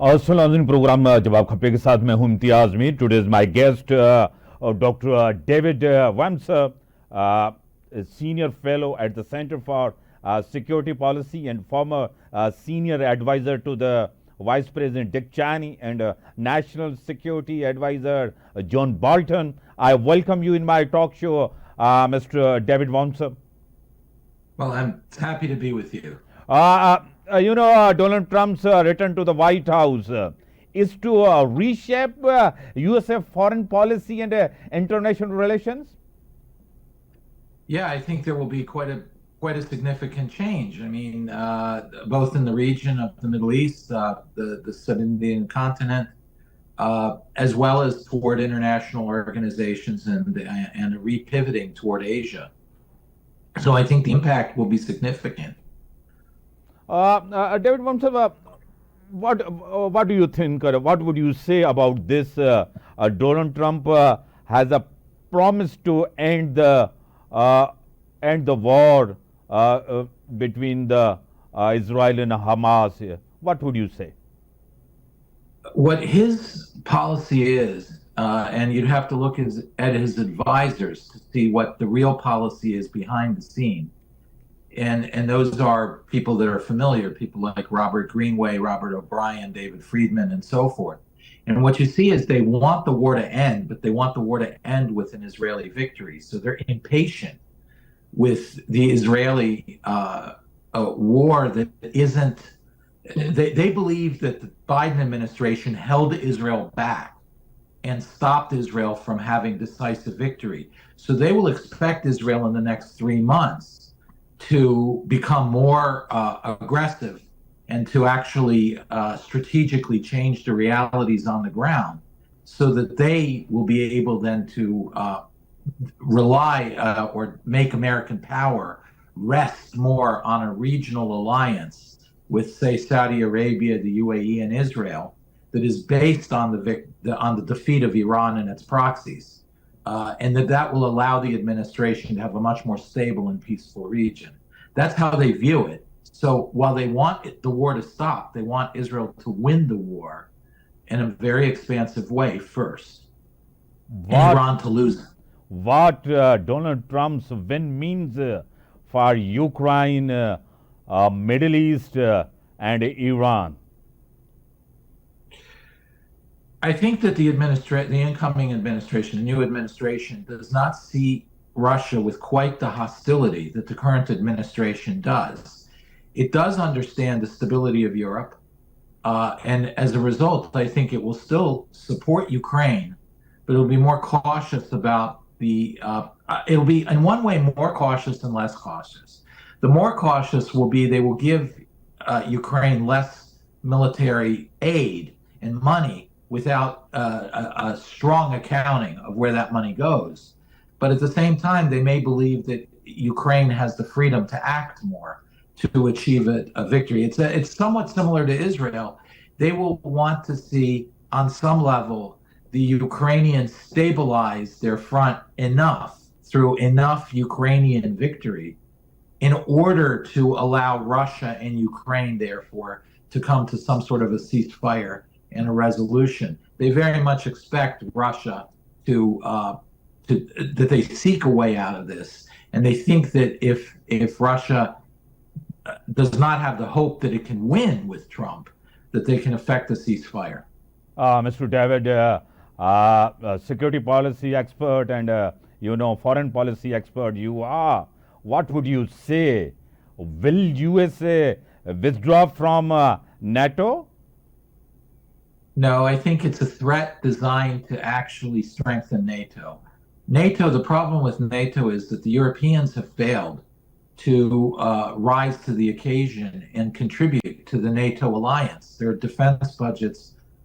अस्सलाम वालेकुम प्रोग्राम जवाब खप्पे के साथ मैं हूं Imtiaz Mir. Today is my guest doctor David Wamser, senior fellow at the Center for Security Policy and former senior advisor to the Vice President Dick Cheney and National Security Advisor John Bolton. I welcome you in my talk show, Mr. David Wurmser. Well, I'm happy to be with you. Donald Trump's return to the White House is to reshape USA foreign policy and international relations. Yeah, I think there will be quite a significant change. I mean, both in the region of the Middle East, the Sub-Indian continent, as well as toward international organizations and a repivoting toward Asia. So I think the impact will be significant. David Wurmser, what do you think? What would you say about this? Donald Trump has a promise to end the war between the Israel and Hamas. What would you say? What his policy is, and you'd have to look at his advisors to see what the real policy is behind the scene. And those are people that are familiar, people like Robert Greenway, Robert O'Brien, David Friedman, and so forth. And what you see is they want the war to end, but they want the war to end with an Israeli victory. So they're impatient with the Israeli war that isn't. They believe that the Biden administration held Israel back and stopped Israel from having decisive victory. So they will expect Israel in the next 3 months to become more aggressive and to actually strategically change the realities on the ground so that they will be able then to rely or make American power rest more on a regional alliance with, say, Saudi Arabia, the UAE, and Israel that is based on the defeat of Iran and its proxies. And that will allow the administration to have a much more stable and peaceful region. That's how they view it. So while they want the war to stop, they want Israel to win the war in a very expansive way first, and Iran to lose it. What Donald Trump's win means for Ukraine, Middle East, and Iran? I think that the incoming administration, the new administration, does not see Russia with quite the hostility that the current administration does. It does understand the stability of Europe, and as a result, I think it will still support Ukraine, but it'll be more cautious about it'll be in one way more cautious and less cautious. The more cautious will be they will give Ukraine less military aid and money without a strong accounting of where that money goes. But at the same time, they may believe that Ukraine has the freedom to act more to achieve a victory. It's somewhat similar to Israel. They will want to see, on some level, the Ukrainians stabilize their front enough through enough Ukrainian victory in order to allow Russia and Ukraine, therefore, to come to some sort of a ceasefire and a resolution. They very much expect Russia that they seek a way out of this, and they think that if Russia does not have the hope that it can win with Trump, that they can effect a ceasefire. Mr. David, security policy expert and foreign policy expert you are, what would you say? Will USA withdraw from NATO? No, I think it's a threat designed to actually strengthen NATO. The problem with NATO is that the Europeans have failed to rise to the occasion and contribute to the NATO alliance. Their defense budgets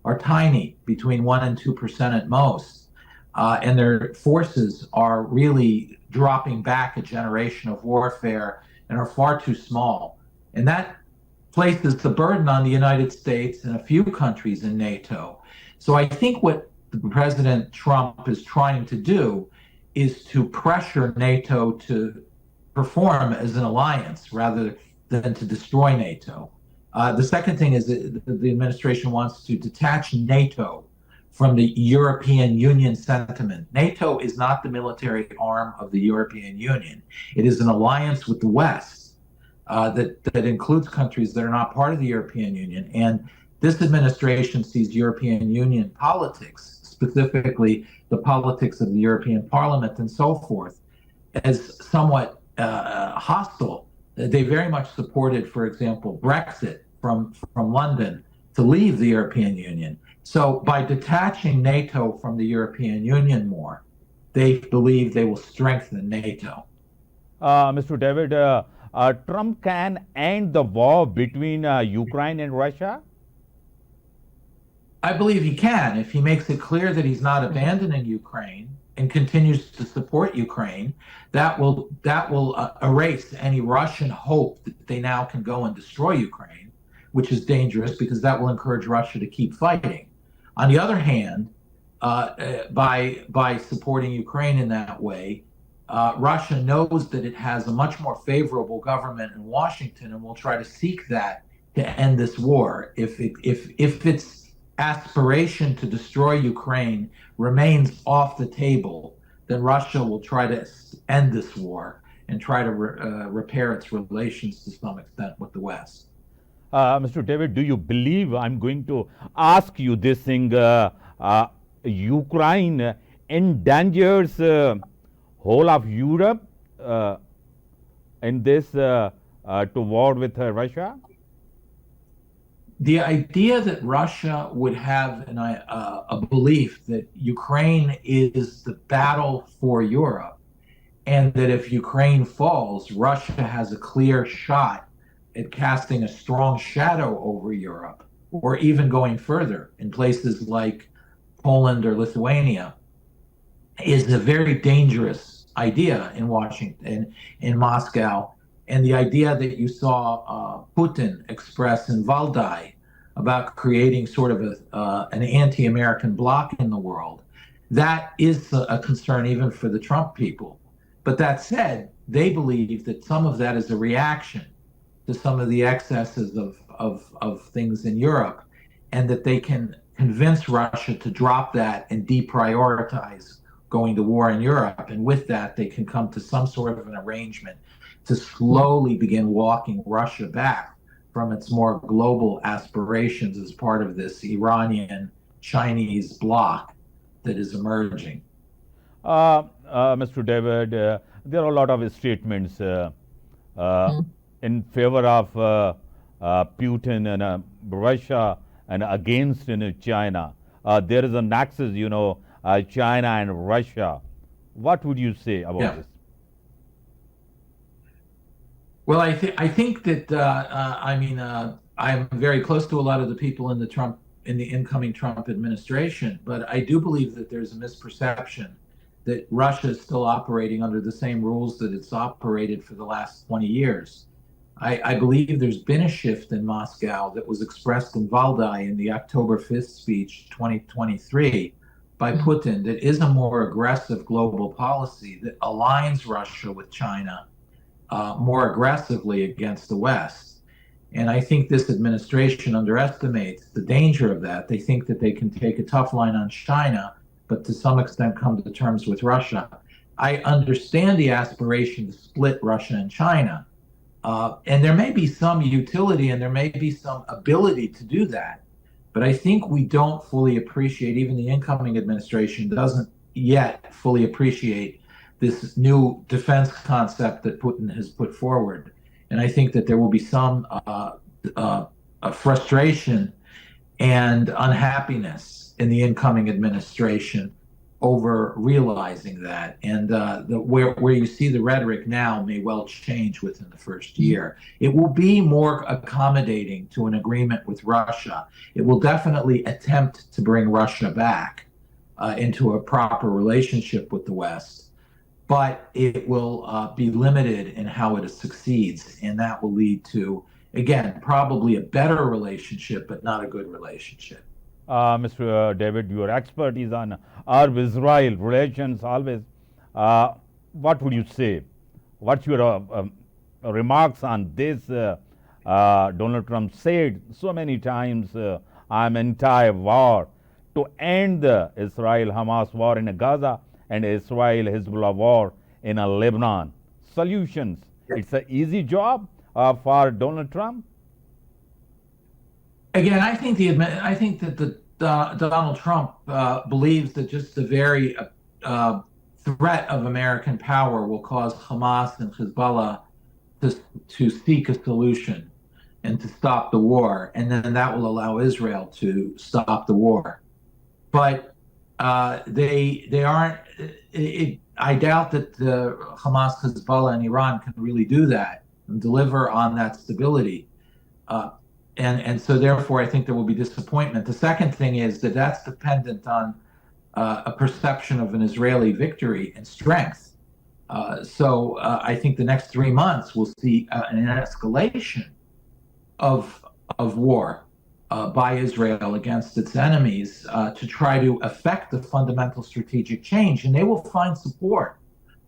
are tiny, between 1% and 2% at most, and their forces are really dropping back a generation of warfare and are far too small. And that places the burden on the United States and a few countries in NATO. So I think what President Trump is trying to do is to pressure NATO to perform as an alliance rather than to destroy NATO. The second thing is that the administration wants to detach NATO from the European Union sentiment. NATO is not the military arm of the European Union. It is an alliance with the West that includes countries that are not part of the European Union. And this administration sees European Union politics, specifically the politics of the European Parliament and so forth, as somewhat hostile. They very much supported, for example, Brexit from London to leave the European Union. So by detaching NATO from the European Union more, they believe they will strengthen NATO. Mr. David, Trump can end the war between Ukraine and Russia? I believe he can if he makes it clear that he's not abandoning Ukraine and continues to support Ukraine. That will erase any Russian hope that they now can go and destroy Ukraine, which is dangerous because that will encourage Russia to keep fighting. On the other hand, by supporting Ukraine in that way, Russia knows that it has a much more favorable government in Washington and will try to seek that to end this war. If its aspiration to destroy Ukraine remains off the table, then Russia will try to end this war and try to repair its relations to some extent with the West. Mr. David, do you believe, I'm going to ask you this thing, Ukraine endangers whole of Europe in this to war with Russia? The idea that Russia would have a belief that Ukraine is the battle for Europe, and that if Ukraine falls, Russia has a clear shot at casting a strong shadow over Europe, or even going further in places like Poland or Lithuania, is a very dangerous idea in Washington, in Moscow. And the idea that you saw Putin express in Valdai about creating sort of an anti-American bloc in the world, that is a concern even for the Trump people. But that said, they believe that some of that is a reaction to some of the excesses of things in Europe, and that they can convince Russia to drop that and deprioritize going to war in Europe. And with that, they can come to some sort of an arrangement to slowly begin walking Russia back from its more global aspirations as part of this Iranian Chinese bloc that is emerging. Mr. David, there are a lot of statements in favor of Putin and Russia and against China. There is a nexus, China and Russia. What would you say about this? Well, I think that I'm very close to a lot of the people in the incoming Trump administration, but I do believe that there's a misperception that Russia is still operating under the same rules that it's operated for the last 20 years. I believe there's been a shift in Moscow that was expressed in Valdai in the October 5th speech 2023 by Putin, that is a more aggressive global policy that aligns Russia with China more aggressively against the West. And I think this administration underestimates the danger of that. They think that they can take a tough line on China, but to some extent come to terms with Russia. I understand the aspiration to split Russia and China. And there may be some utility and there may be some ability to do that. But I think we don't fully appreciate, even the incoming administration doesn't yet fully appreciate this new defense concept that Putin has put forward. And I think that there will be some frustration and unhappiness in the incoming administration over realizing that. And where you see the rhetoric now may well change within the first year. It will be more accommodating to an agreement with Russia. It will definitely attempt to bring Russia back into a proper relationship with the West. But it will be limited in how it succeeds. And that will lead to, again, probably a better relationship, but not a good relationship. Mr. David, your expertise on Arab-Israel relations always. What would you say? What's your remarks on this Donald Trump said so many times, I'm anti-war, to end the Israel-Hamas war in Gaza and Israel-Hezbollah war in Lebanon. Solutions. It's an easy job for Donald Trump. Again, I think Donald Trump believes that just the very threat of American power will cause Hamas and Hezbollah to seek a solution and to stop the war, and then that will allow Israel to stop the war. But they aren't. I doubt that the Hamas, Hezbollah, and Iran can really do that and deliver on that stability. And so therefore, I think there will be disappointment. The second thing is that that's dependent on a perception of an Israeli victory and strength. So I think the next 3 months we'll see an escalation of war by Israel against its enemies to try to affect the fundamental strategic change. And they will find support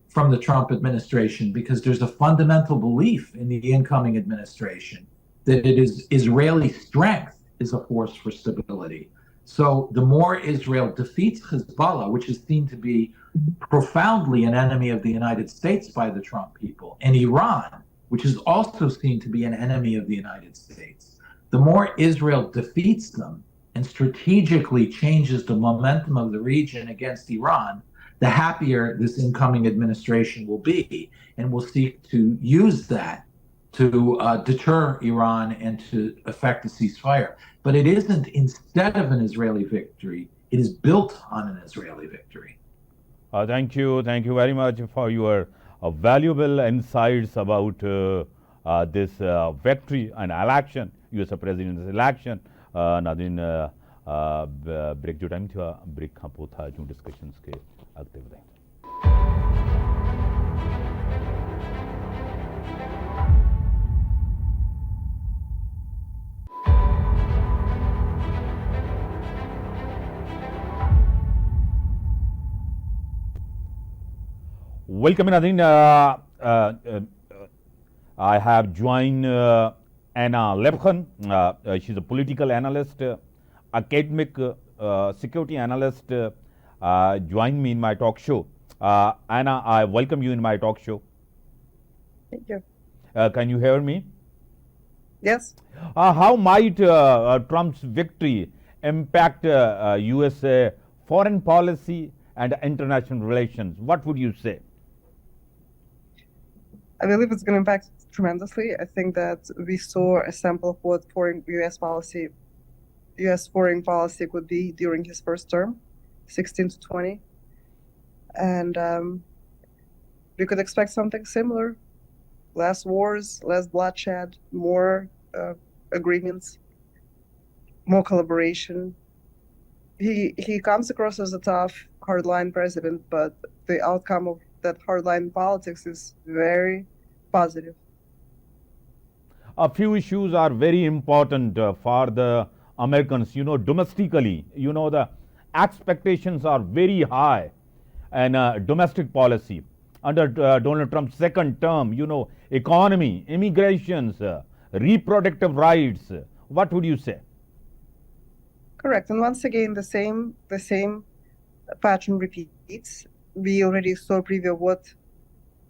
from the Trump administration because there's a fundamental belief in the incoming administration that it is Israeli strength is a force for stability. So the more Israel defeats Hezbollah, which is seen to be profoundly an enemy of the United States by the Trump people, and Iran, which is also seen to be an enemy of the United States, the more Israel defeats them and strategically changes the momentum of the region against Iran, the happier this incoming administration will be, and will seek to use that to deter Iran and to effect a ceasefire. But it isn't instead of an Israeli victory, it is built on an Israeli victory. Thank you very much for your valuable insights about this victory and election, US president's election. नाज़रीन break जो time था break खां पोइ था जूं discussions खे अॻिते वधायूं. Welcome in, Nadine. I have joined Anna libkhen. She's a political analyst, academic security analyst. Join me in my talk show. Anna, I welcome you in my talk show. Thank you. Can you hear me? Yes. How might Trump's victory impact USA foreign policy and international relations? What would you say? I believe it's going to impact tremendously. I think that we saw a sample of what U.S. foreign policy could be during his first term, 16 to 20. And we could expect something similar. Less wars, less bloodshed, more agreements, more collaboration. He comes across as a tough, hardline president, but the outcome of that hardline politics is very positive. A few issues are very important for the Americans. Domestically, the expectations are very high in domestic policy. Under Donald Trump's second term, economy, immigrations, reproductive rights. What would you say? Correct. And once again, the same pattern repeats. We already saw a preview of what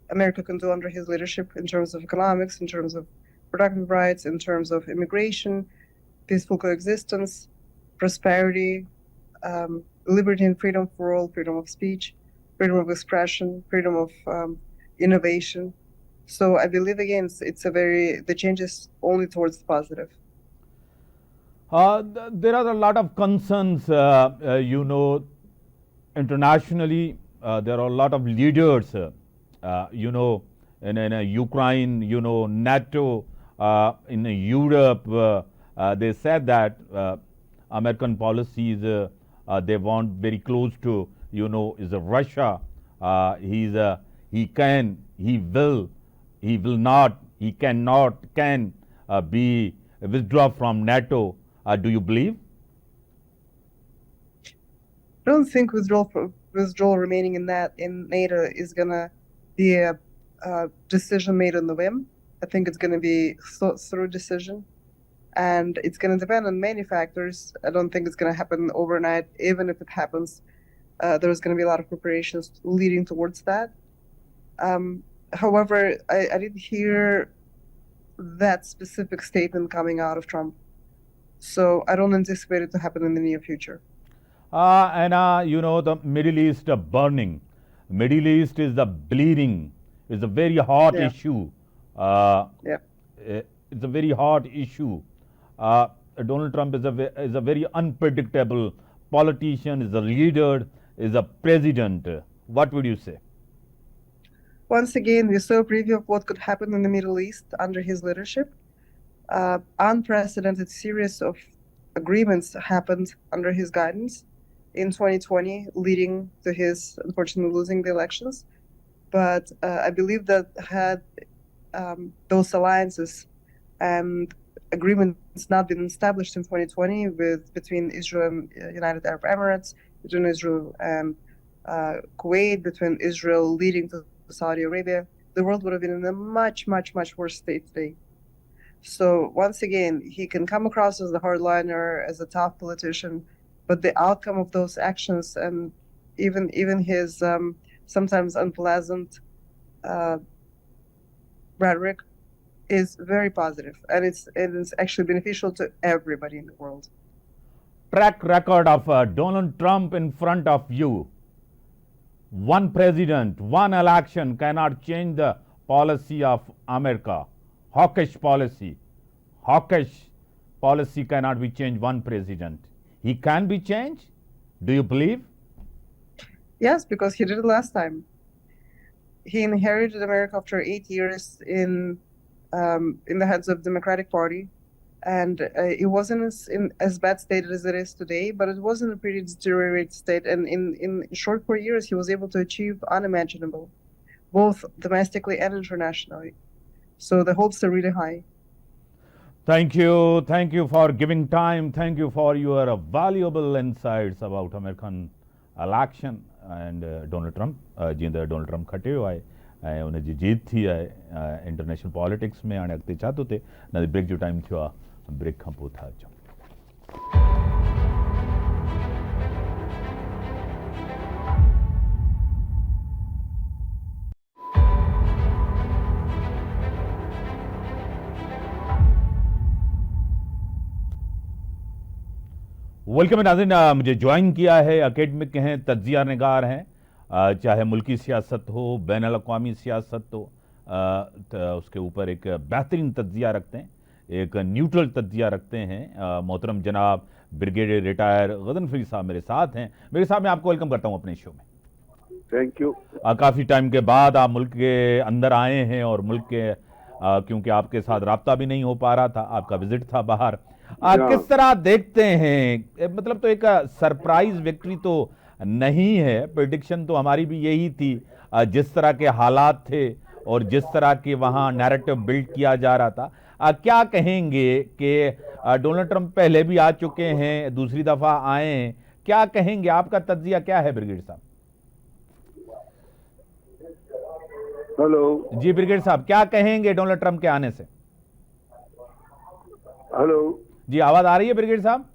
America can do under his leadership in terms of economics, in terms of reproductive rights, in terms of immigration, peaceful coexistence, prosperity, liberty and freedom for all, freedom of speech, freedom of expression, freedom of innovation. So I believe, again, the change is only towards the positive. There are a lot of concerns, internationally. There are a lot of leaders, in Ukraine, NATO, in Europe. They said that American policies they want very close to, is Russia. He can be withdraw from NATO. Do you believe? I don't think withdrawal remaining in NATO is gonna be a decision made on the whim. I think it's going to be thought through decision, and it's going to depend on many factors. I don't think it's going to happen overnight. Even if it happens, there's going to be a lot of preparations leading towards that. However, I didn't hear that specific statement coming out of Trump, so I don't anticipate it to happen in the near future. You know, the Middle East burning. Middle East is the bleeding. It's a very hot Yeah. issue. Yeah. It's a very hot issue. Donald Trump is a very unpredictable politician, is a leader, is a president. What would you say? Once again, we saw a preview of what could happen in the Middle East under his leadership. Unprecedented series of agreements happened under his guidance in 2020, leading to his unfortunately losing the elections. But I believe that had those alliances and agreements not been established in 2020 between Israel and United Arab Emirates, between Israel and Kuwait, between Israel leading to Saudi Arabia, the world would have been in a much, much, much worse state today. So once again, he can come across as the hardliner, as a tough politician, but the outcome of those actions and even his sometimes unpleasant rhetoric is very positive, and it's actually beneficial to everybody in the world. Track record of Donald Trump in front of you. One president, one election cannot change the policy of America. Hawkish policy. Hawkish policy cannot be changed one president. He can be changed? Do you believe? Yes, because he did it last time. He inherited America after 8 years in the hands of the Democratic Party, and it wasn't as bad state as it is today, but it was in a pretty deteriorated state. And in short 4 years, he was able to achieve unimaginable, both domestically and internationally. So the hopes are really high. Thank you. Thank you for giving time. Thank you for your valuable insights about American election and Donald Trump. जींदड़ Donald Trump खटे हुआ है उन्हें जी जीत थी international politics में आने अॻिते छा थो थिए न ब्रेक जो टाइम थियो आहे ब्रेक खां पोइ था अचूं वेलकम नाज़रीन मुझे ज्वाइन किया है एकेडमिक हैं तज्जिया निगार हैं चाहे मुल्की सियासत हो बैन अल-अक़वामी सियासत हो तो उसके ऊपर एक बेहतरीन तज्जिया रखते हैं एक न्यूट्रल तज्जिया रखते हैं मोहतरम जनाब ब्रिगेडियर रिटायर गजनफरी साहब मेरे साथ हैं मेरे साहब मैं आपको वेलकम करता हूं अपने शो में थैंक यू काफ़ी टाइम के बाद आप मुल्क के अंदर आए हैं और मुल्क के क्योंकि आपके साथ राब्ता भी नहीं हो पा रहा था आपका विजिट था बाहर किस तरह देखते हैं मतलब तो एक सरप्राइज विक्ट्री तो नहीं है प्रेडिक्शन तो हमारी भी यही थी जिस तरह के हालात थे और जिस तरह के वहां नैरेटिव बिल्ड किया जा रहा था क्या कहेंगे कि डोनाल्ड ट्रंप पहले भी आ चुके हैं दूसरी दफा आए हैं क्या कहेंगे आपका तज्जिया क्या है ब्रिगेडियर साहब हेलो जी ब्रिगेडियर साहब क्या कहेंगे डोनाल्ड ट्रंप के आने से हेलो जी आवाज आ रही है ब्रिगेडियर साहब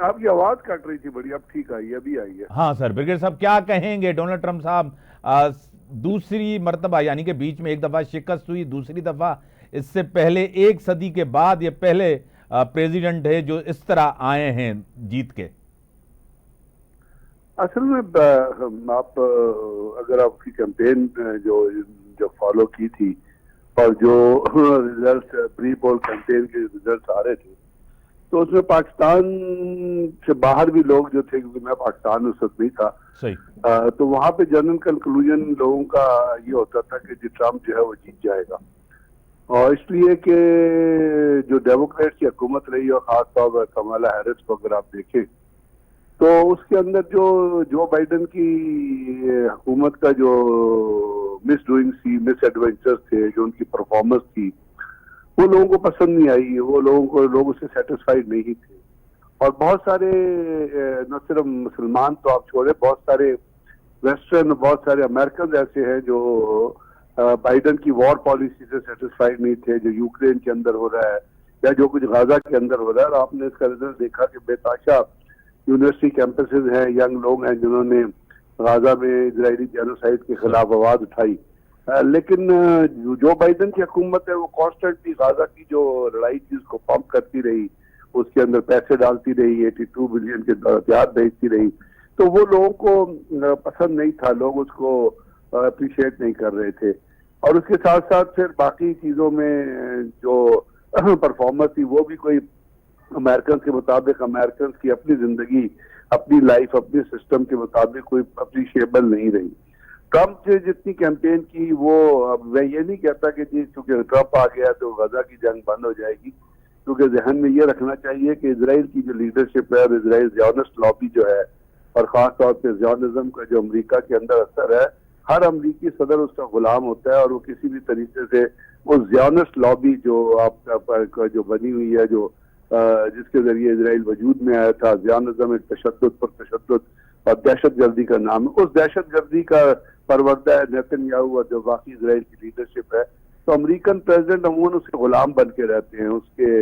आपकी आवाज कट रही थी बड़ी अब ठीक आई है अभी आई है हाँ सर ब्रिगेडियर साहब क्या कहेंगे डोनाल्ड ट्रंप साहब दूसरी मर्तबा यानी कि बीच में एक दफा शिकस्त हुई दूसरी दफा इससे पहले एक सदी के बाद ये पहले प्रेसिडेंट है जो इस तरह आए हैं जीत के असल में आप अगर आपकी कैंपेन जो फॉलो की थी और जो रिजल्ट प्री पोल कैंपेन के रिजल्ट आ रहे थे तो उसमें पाकिस्तान से बाहर भी लोग जो थे क्योंकि मैं पाकिस्तान में उस वक्त नहीं था सही तो वहां पे जनरल कंक्लूजन लोगों का ये होता था कि जो ट्रम्प जो है वो जीत जाएगा और इसलिए कि जो डेमोक्रेट की हुकूमत रही और खासतौर पर कमला हैरिस को अगर आप देखें तो उसके अंदर जो बाइडेन की हुकूमत का जो मिस डूइंग थी मिस एडवेंचर्स थे जो उनकी परफॉर्मेंस थी वो लोगों को पसंद नहीं आई वो लोग उससे सेटिस्फाइड नहीं थे और बहुत सारे न सिर्फ मुसलमान तो आप छोड़े बहुत सारे वेस्टर्न बहुत सारे अमेरिकन ऐसे हैं जो बाइडन की वॉर पॉलिसी से सेटिस्फाइड नहीं थे, जो यूक्रेन के अंदर हो रहा है या जो कुछ गाजा के अंदर हो रहा है। और आपने इसका रिजल्ट देखा कि बेताशा यूनिवर्सिटी कैंपसेस हैं, यंग लोग हैं जिन्होंने गाजा में इजरायली जेनोसाइड के खिलाफ आवाज उठाई। लेकिन जो बाइडन की हुकूमत है वो कॉन्स्टेंटली गाजा की जो लड़ाई थी उसको पंप करती रही, उसके अंदर पैसे डालती रही, 82 बिलियन के हथियार भेजती रही। तो वो लोगों को पसंद नहीं था, लोग उसको अप्रिशिएट नहीं कर रहे थे। और उसके साथ साथ फिर बाकी चीजों में जो परफॉर्मेंस थी वो भी कोई अमेरिकन के मुताबिक, अमेरिकन की अपनी जिंदगी, अपनी लाइफ, अपने सिस्टम के मुताबिक कोई अप्रिशिएबल नहीं रही। ट्रंप से जितनी कैंपेन की वो, मैं ये नहीं कहता कि जी चूंकि ट्रंप आ गया तो गजा की जंग बंद हो जाएगी, क्योंकि जहन में ये रखना चाहिए कि इजराइल की जो लीडरशिप है और इजराइल ज़ियोनिस्ट लॉबी जो है, और खास तौर पर ज़ियोनिज्म का जो अमेरिका के अंदर असर है, हर अमरीकी सदर उसका गुलाम होता है और वो किसी भी तरीके से वो ज़ियोनिस्ट लॉबी जो आपका जो बनी हुई है, जो जिसके जरिए इजराइल वजूद में आया था, ज़ियोनिज्म एक तशद्दुद पर तशद्दुद और दहशतगर्दी का नाम है, उस दहशतगर्दी का परवरदा है नेतन्याहू और जो बाकी इजराइल की लीडरशिप है। तो अमेरिकन प्रेसिडेंट अमूमन उसके गुलाम बन के रहते हैं, उसके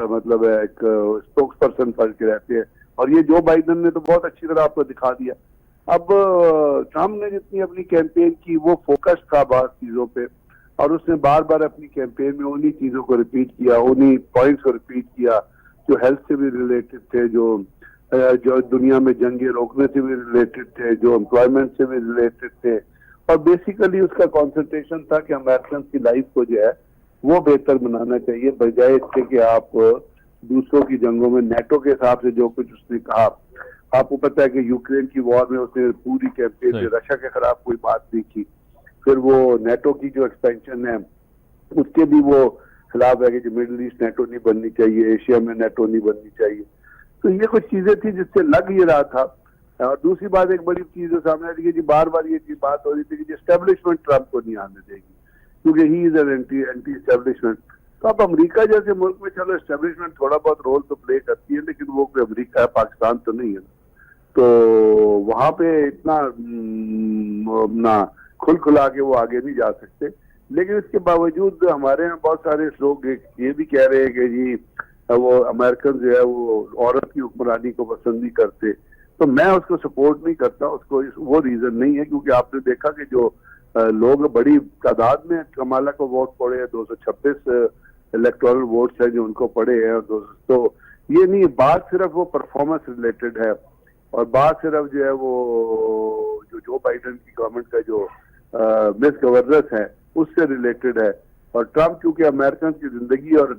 मतलब एक स्पोक्स पर्सन बन के रहते हैं। और ये जो बाइडन ने तो बहुत अच्छी तरह आपको दिखा दिया। अब ट्रम्प ने जितनी अपनी कैंपेन की वो फोकस था बात चीजों पे, और उसने बार बार अपनी कैंपेन में उन्हीं चीजों को रिपीट किया, उन्हीं पॉइंट्स को रिपीट किया जो हेल्थ से भी रिलेटेड थे, जो दुनिया में जंगे रोकने से भी रिलेटेड थे, जो एम्प्लॉयमेंट से भी रिलेटेड थे। और बेसिकली उसका कॉन्सेंट्रेशन था कि अमेरिकन की लाइफ को जो है वो बेहतर बनाना चाहिए, बजाय इसके कि आप दूसरों की जंगों में नेटो के हिसाब से जो कुछ उसने कहा। आपको पता है कि यूक्रेन की वॉर में उसने पूरी कैंपेन में रशिया के खिलाफ कोई बात नहीं की। फिर वो नेटो की जो एक्सपेंशन है उसके भी वो खिलाफ है कि जो मिडिल ईस्ट नेटो नहीं बननी चाहिए, एशिया में नेटो नहीं बननी चाहिए। तो ये कुछ चीजें थी जिससे लग ये रहा था। और दूसरी बात, एक बड़ी चीज जो सामने आ रही है जी, बार बार ये चीज बात हो रही थी कि एस्टेब्लिशमेंट ट्रम्प को नहीं आने देगी, क्योंकि he is an anti establishment. तो अब अमेरिका जैसे मुल्क में चलो एस्टेब्लिशमेंट थोड़ा बहुत रोल तो प्ले करती है, लेकिन वो कोई अमेरिका है, पाकिस्तान तो नहीं है। तो वहां पे इतना ना खुल खुला के वो आगे नहीं जा सकते। लेकिन इसके बावजूद हमारे यहाँ बहुत सारे लोग ये भी कह रहे हैं कि जी वो अमेरिकन जो है वो औरत की हुक्मरानी को पसंद नहीं करते। तो मैं उसको सपोर्ट नहीं करता, उसको वो रीजन नहीं है, क्योंकि आपने देखा कि जो लोग बड़ी तादाद में कमाला को वोट पड़े हैं, 226 इलेक्टोरल वोट्स हैं जो उनको पड़े हैं। तो ये नहीं, बात सिर्फ वो परफॉर्मेंस रिलेटेड है, और बात सिर्फ जो है वो जो बाइडन की गवर्नमेंट का जो मिस गवर्नेंस है उससे रिलेटेड है। और ट्रम्प क्योंकि अमेरिकन की जिंदगी और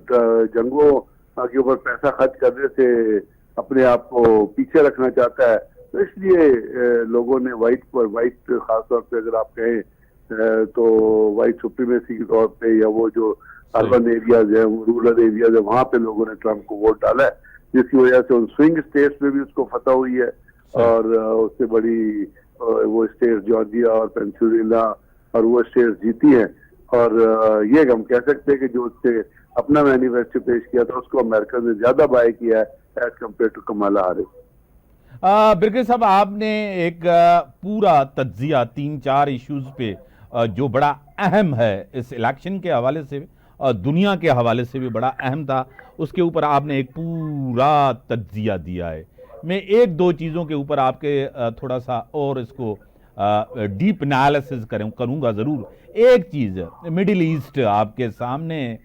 जंगों के ऊपर पैसा खर्च करने से अपने आप को पीछे रखना चाहता है, तो इसलिए लोगों ने वाइट खासतौर पे अगर आप कहें तो वाइट सुप्रीमेसी के तौर पे, या वो जो अर्बन एरियाज है, रूरल एरियाज है, वहां पे लोगों ने ट्रम्प को वोट डाला है, जिसकी वजह से उन स्विंग स्टेट्स में भी उसको फतह हुई है। और उससे बड़ी वो स्टेट जॉर्जिया और पेंसिल्वेनिया और वो स्टेट जीती है। और ये हम कह सकते हैं कि जो उससे अपना मैनिफेस्टो पेश किया था उसको अमेरिका ने ज्यादा बाय किया है as compared to Kamala Harris. Brig साहब, आपने एक पूरा तज्जिया 3-4 इश्यूज पे जो बड़ा अहम है इस इलेक्शन के हवाले से और दुनिया के हवाले से भी बड़ा अहम था, उसके ऊपर आपने एक पूरा तज्जिया दिया है। मैं 1-2 चीज़ों के ऊपर आपके थोड़ा सा और इसको डीप एनालिसिस करूँगा ज़रूर। एक चीज़ मिडिल ईस्ट आपके सामने,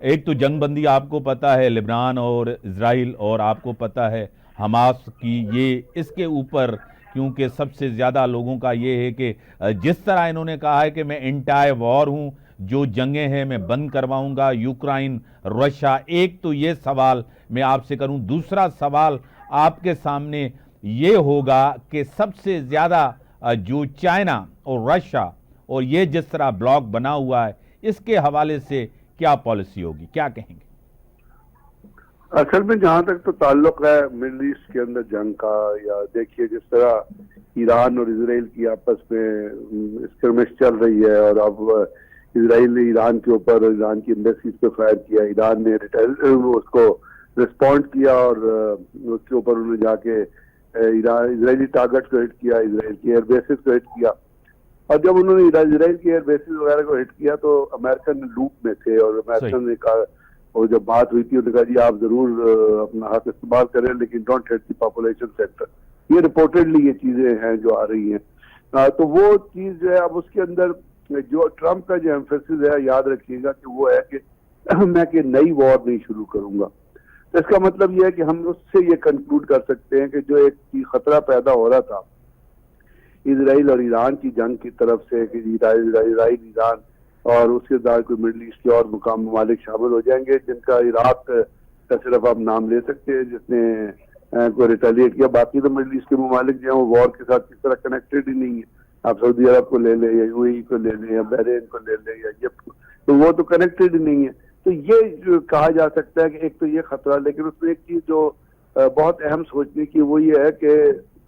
एक तो जंगबंदी आपको पता है लेबनान और इजराइल, और आपको पता है हमास की, ये इसके ऊपर क्योंकि सबसे ज़्यादा लोगों का ये है कि जिस तरह इन्होंने कहा है कि मैं एंटायर वॉर हूँ, जो जंगें हैं मैं बंद करवाऊंगा, यूक्रेन रशिया। एक तो ये सवाल मैं आपसे करूं। दूसरा सवाल आपके सामने ये होगा कि सबसे ज़्यादा जो चाइना और रशिया और ये जिस तरह ब्लॉक बना हुआ है, इसके हवाले से क्या पॉलिसी होगी, क्या कहेंगे? असल में जहां तक तो ताल्लुक है मिडिल ईस्ट के अंदर जंग का, या देखिए जिस तरह ईरान और इसराइल की आपस में स्क्रमिश चल रही है, और अब इसराइल ने ईरान के ऊपर, ईरान की एम्बेसीज पे फायर किया, ईरान ने उसको रिस्पॉन्ड किया, और उसके ऊपर उन्होंने जाके इसराइली टारगेट को हिट किया, इसराइल की एयरबेसिस को हिट किया। और जब उन्होंने इजराइल की एयर बेसिस वगैरह को हिट किया तो अमेरिकन लूप में थे, और अमेरिकन ने कहा, और जब बात हुई थी उन्होंने कहा जी आप जरूर अपना हक इस्तेमाल करें लेकिन don't hit the population centre. ये रिपोर्टेडली ये चीजें हैं जो आ रही हैं। तो वो चीज जो है, अब उसके अंदर जो ट्रम्प का जो एम्फेसिस है, याद रखिएगा कि वो है कि मैं कि नई वॉर नहीं शुरू करूंगा। तो इसका मतलब ये है कि हम उससे ये कंक्लूड कर सकते हैं कि जो एक खतरा पैदा हो रहा था इजराइल और ईरान की जंग की तरफ से कि इजराइल ईरान और उसके बाद कोई मिडल ईस्ट के और मुकाम ममालिक शामिल हो जाएंगे, जिनका इराक का सिर्फ आप नाम ले सकते हैं जिसने को रिटेलिएट किया। बाकी तो मिडल ईस्ट के ममालिक जो है वो वॉर के साथ किस तरह कनेक्टेड ही नहीं है। आप सऊदी अरब को ले लें या यूएई को ले लें या बहरीन को ले लें या इजिप्ट को, तो वो तो कनेक्टेड ही नहीं है। तो ये कहा जा सकता है कि एक तो ये खतरा, लेकिन उसमें एक चीज जो बहुत अहम सोचने की वो ये है कि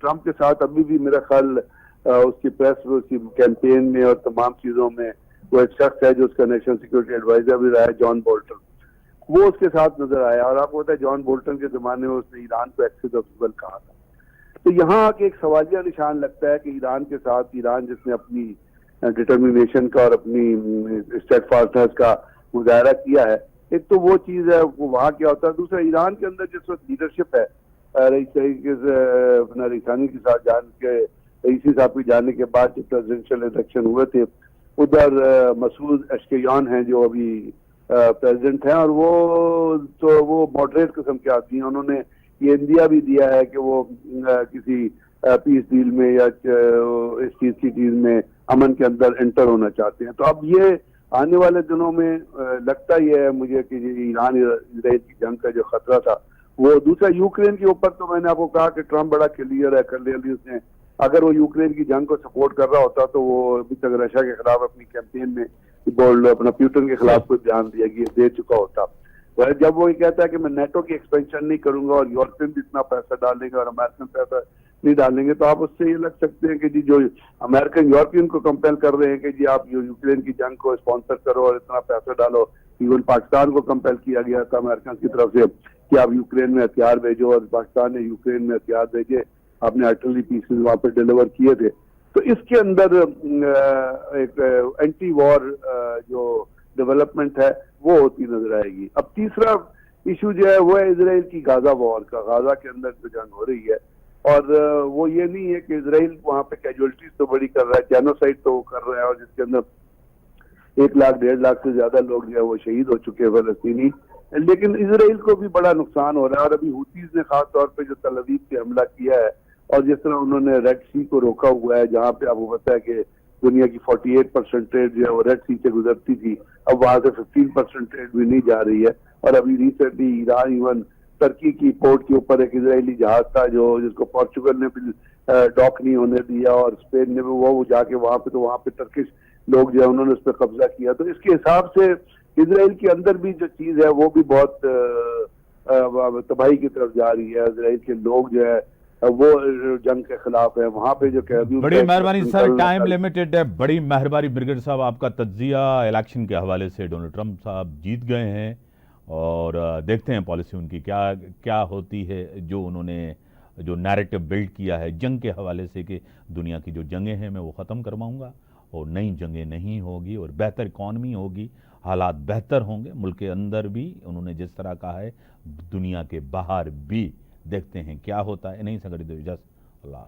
ट्रम्प के साथ अभी भी मेरा ख्याल उसकी प्रेस उसकी कैंपेन में और तमाम चीजों में वो एक शख्स है जो उसका नेशनल सिक्योरिटी एडवाइजर भी रहा है, जॉन बोल्टन, वो उसके साथ नजर आया। और आपको पता है जॉन बोल्टन के जमाने में उसने ईरान को एक्सिस ऑफ इवल कहा था। तो यहाँ आके एक सवालिया निशान लगता है कि ईरान के साथ, ईरान जिसने अपनी डिटर्मिनेशन का और अपनी स्टेडफास्टनेस का मुजाहरा किया है, एक तो वो चीज है वो वहाँ क्या होता है। दूसरा ईरान के अंदर जिस वक्त लीडरशिप है रईस तरीके से अपना रईसानी के साथ जान के रईसी साहब के जाने के बाद जो प्रेसिडेंशियल इलेक्शन हुए थे, उधर मसूद अशकियान हैं जो अभी प्रेसिडेंट हैं, और वो मॉडरेट किस्म के आदमी हैं। उन्होंने ये इंडिया भी दिया है कि वो किसी पीस डील में या इस चीज में अमन के अंदर एंटर होना चाहते हैं। तो अब ये आने वाले दिनों में लगता ही है मुझे कि ईरान इजराइल की जंग का जो खतरा था वो दूसरा यूक्रेन के ऊपर, तो मैंने आपको कहा कि ट्रम्प बड़ा क्लियर है, क्लियरली उसने अगर वो यूक्रेन की जंग को सपोर्ट कर रहा होता तो वो अभी तक रशिया के खिलाफ अपनी कैंपेन में बोल्ड अपना पुतिन के खिलाफ कोई बयान दे चुका होता। वह जब वो ये कहता है कि मैं नेटो की एक्सपेंशन नहीं करूंगा और यूरोपियन भी इतना पैसा डालेंगे और अमेरिकन पैसा नहीं डालेंगे, तो आप उससे ये लग सकते हैं कि जी जो अमेरिकन यूरोपियन को कंपेल कर रहे हैं कि जी आप यूक्रेन की जंग को स्पॉन्सर करो और इतना पैसा डालो। इवन पाकिस्तान को कंपेल किया गया था अमेरिकन की तरफ से कि आप यूक्रेन में हथियार भेजो, और पाकिस्तान ने यूक्रेन में हथियार भेजे, आपने आर्टिलरी पीसेस वहां पर डिलीवर किए थे। तो इसके अंदर एक एंटी वॉर जो डेवलपमेंट है वो होती नजर आएगी। अब तीसरा इशू जो है वो है इसराइल की गाजा वॉर का। गाजा के अंदर जो जंग हो रही है, और वो ये नहीं है कि इसराइल वहां पे कैजुअलिटीज तो बड़ी कर रहा है, जेनोसाइड तो वो कर रहा है, और जिसके अंदर 1 लाख 1.5 लाख से ज्यादा लोग जो है वो शहीद हो चुके हैं फलस्तीनी। लेकिन इसराइल को भी बड़ा नुकसान हो रहा है। और अभी हुतीज ने खास तौर पे जो तल अवीव पे हमला किया है, और जिस तरह उन्होंने रेड सी को रोका हुआ है, जहाँ पे आपको पता है कि दुनिया की 48% ट्रेड जो है वो रेड सी से गुजरती थी, अब वहां से 15% ट्रेड भी नहीं जा रही है। और अभी रिसेंटली ईरान इवन टर्की की पोर्ट के ऊपर एक इजरायली जहाज था जिसको पोर्चुगल ने भी डॉक नहीं होने दिया, और स्पेन ने भी वो जाके वहां पे टर्किश लोग जो है उन्होंने उस पर कब्जा किया। तो इसके हिसाब से इसराइल के अंदर भी जो चीज है वो भी बहुत तबाही की तरफ जा रही है। इसराइल के लोग जो है वो जंग के खिलाफ है, वहां पे जो कैदी। बड़ी मेहरबानी सर, टाइम लिमिटेड है। बड़ी मेहरबानी ब्रिगेड साहब, आपका तज्जिया इलेक्शन के हवाले से। डोनाल्ड ट्रंप साहब जीत गए हैं और देखते हैं पॉलिसी उनकी क्या क्या होती है। जो उन्होंने जो नैरेटिव बिल्ड किया है जंग के हवाले से कि दुनिया की जो जंगें हैं मैं वो ख़त्म करवाऊंगा और नई जंगें नहीं होगी और बेहतर इकॉनमी होगी, हालात बेहतर होंगे मुल्क के अंदर भी। उन्होंने जिस तरह कहा है दुनिया के बाहर भी, देखते हैं क्या होता है। नहीं संगठित इजाज़त, अल्लाह।